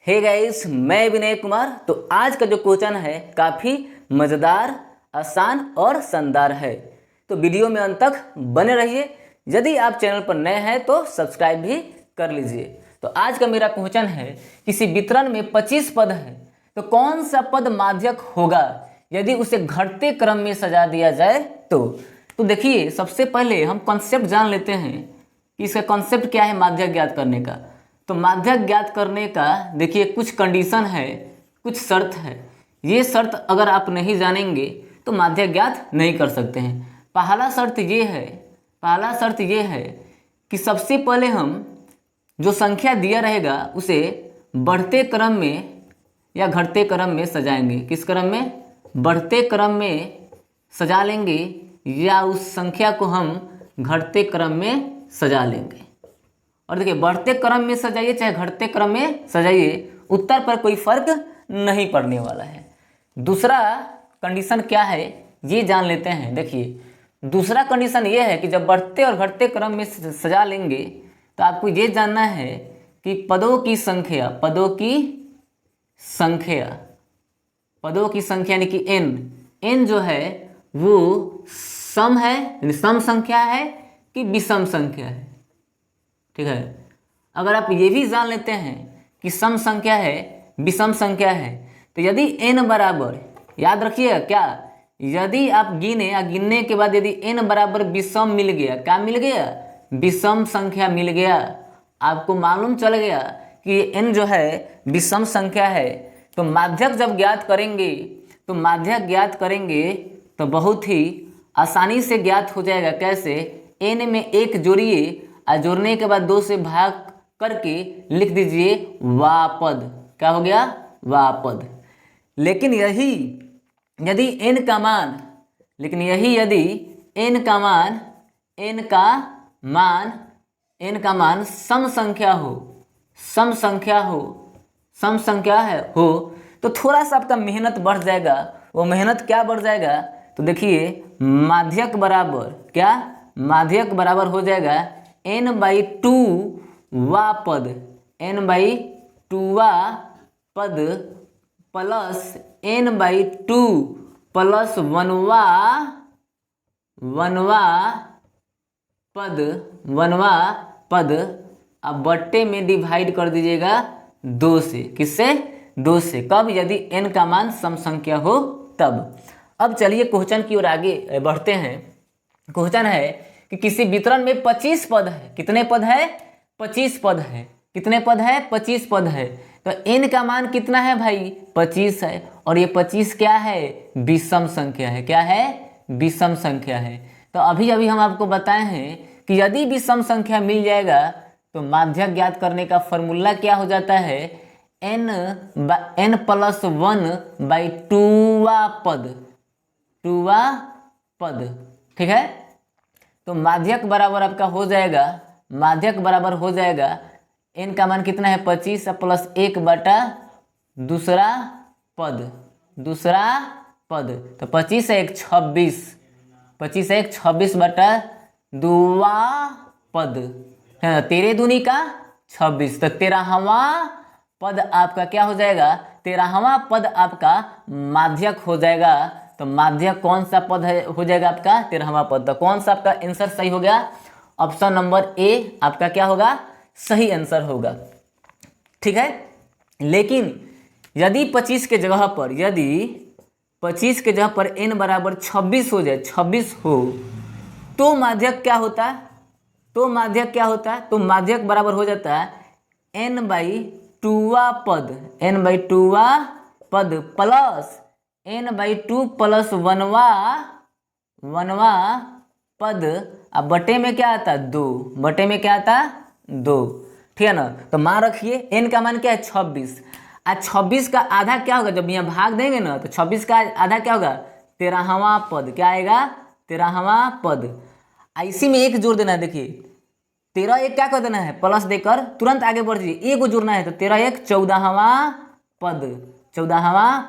Hey guys, मैं विनय कुमार। तो आज का जो क्वेश्चन है काफ़ी मज़ेदार, आसान और शानदार है। तो वीडियो में अंत तक बने रहिए। यदि आप चैनल पर नए हैं तो सब्सक्राइब भी कर लीजिए। तो आज का मेरा क्वेश्चन है, किसी वितरण में 25 पद है तो कौन सा पद माध्यक होगा यदि उसे घटते क्रम में सजा दिया जाए तो देखिए, सबसे पहले हम कॉन्सेप्ट जान लेते हैं कि इसका कॉन्सेप्ट क्या है माध्यक ज्ञात करने का। तो माध्यक ज्ञात करने का देखिए कुछ कंडीशन है, कुछ शर्त है। ये शर्त अगर आप नहीं जानेंगे तो माध्यक ज्ञात नहीं कर सकते हैं। पहला शर्त ये है कि सबसे पहले हम जो संख्या दिया रहेगा उसे बढ़ते क्रम में या घटते क्रम में सजाएंगे। किस क्रम में? बढ़ते क्रम में सजा लेंगे या उस संख्या को हम घटते क्रम में सजा लेंगे। और देखिए, बढ़ते क्रम में सजाइए चाहे घटते क्रम में सजाइए, उत्तर पर कोई फर्क नहीं पड़ने वाला है। दूसरा कंडीशन क्या है ये जान लेते हैं। देखिए, दूसरा कंडीशन ये है कि जब बढ़ते और घटते क्रम में सजा लेंगे तो आपको ये जानना है कि पदों की संख्या यानी कि n जो है वो सम है, यानी सम संख्या है कि विषम संख्या है। ठीक है, अगर आप ये भी जान लेते हैं कि सम संख्या है विषम संख्या है तो यदि n बराबर, याद रखिएगा क्या, यदि आप गिनने के बाद यदि n बराबर विषम मिल गया, क्या मिल गया? विषम संख्या मिल गया। आपको मालूम चल गया कि n जो है विषम संख्या है तो माध्यक जब ज्ञात करेंगे तो बहुत ही आसानी से ज्ञात हो जाएगा। कैसे? n में 1 जोड़िए और जोड़ने के बाद 2 से भाग करके लिख दीजिए वापद। क्या हो गया? वापद। लेकिन यही यदि n का मान सम संख्या हो तो थोड़ा सा आपका मेहनत बढ़ जाएगा। वो मेहनत क्या बढ़ जाएगा? तो देखिए, माध्यक बराबर हो जाएगा n/2 वा पद प्लस n/2 प्लस 1वां पद अब बट्टे में डिवाइड कर दीजिएगा 2 से। किससे? 2 से। कब? यदि n का मान सम संख्या हो तब। अब चलिए क्वेश्चन की ओर आगे बढ़ते हैं। क्वेश्चन है कि किसी वितरण में 25 पद है। कितने पद है? 25 पद है। कितने पद है? 25 पद है। तो n का मान कितना है भाई? 25 है। और ये 25 क्या है? विषम संख्या है। क्या है? विषम संख्या है। तो अभी हम आपको बताए हैं कि यदि विषम संख्या मिल जाएगा तो माध्यक ज्ञात करने का फॉर्मूला क्या हो जाता है? n+1/2वां पद। ठीक है, तो माध्यक बराबर आपका हो जाएगा n का मान कितना है? 25 प्लस 1 बटा दूसरा पद। तो 25 है 1 26 बटा 2वां पद है, 13 दूनी का 26। तो 13वां पद आपका क्या हो जाएगा? 13वां पद आपका माध्यक हो जाएगा। तो माध्यक कौन सा पद हो जाएगा आपका? 13वां पद। तो कौन सा आपका आंसर सही हो गया? ऑप्शन नंबर ए आपका क्या होगा? सही आंसर होगा। ठीक है, लेकिन यदि 25 के जगह पर n बराबर 26 हो जाए, 26 हो तो माध्यक क्या होता है? तो माध्यक बराबर हो जाता है n/2वां पद प्लस n/2 प्लस 1वां पद। अब बटे में क्या आता है? 2। ठीक है ना। तो मान रखिए n का मान क्या है? 26। आज 26 का आधा क्या होगा? जब यहाँ भाग देंगे ना तो 26 का आधा क्या होगा? 13वां पद। क्या आएगा? 13वां पद। इसी में 1 जोड़ देना है। देखिए, 13 1 क्या कर देना है? प्लस देकर तुरंत आगे बढ़ जाइए। 1 जोड़ना है तो 13 1 14वां पद। 13वां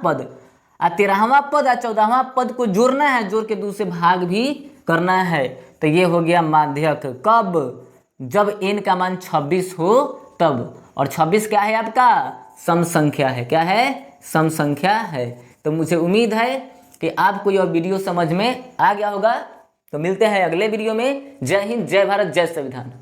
पद और 14वां पद को जोड़ना है, जोड़ के 2 से भाग भी करना है। तो ये हो गया माध्यक। कब? जब n का मान 26 हो तब। और 26 क्या है आपका? सम संख्या है। क्या है? सम संख्या है। तो मुझे उम्मीद है कि आपको यह वीडियो समझ में आ गया होगा। तो मिलते हैं अगले वीडियो में। जय हिंद, जय भारत, जय संविधान।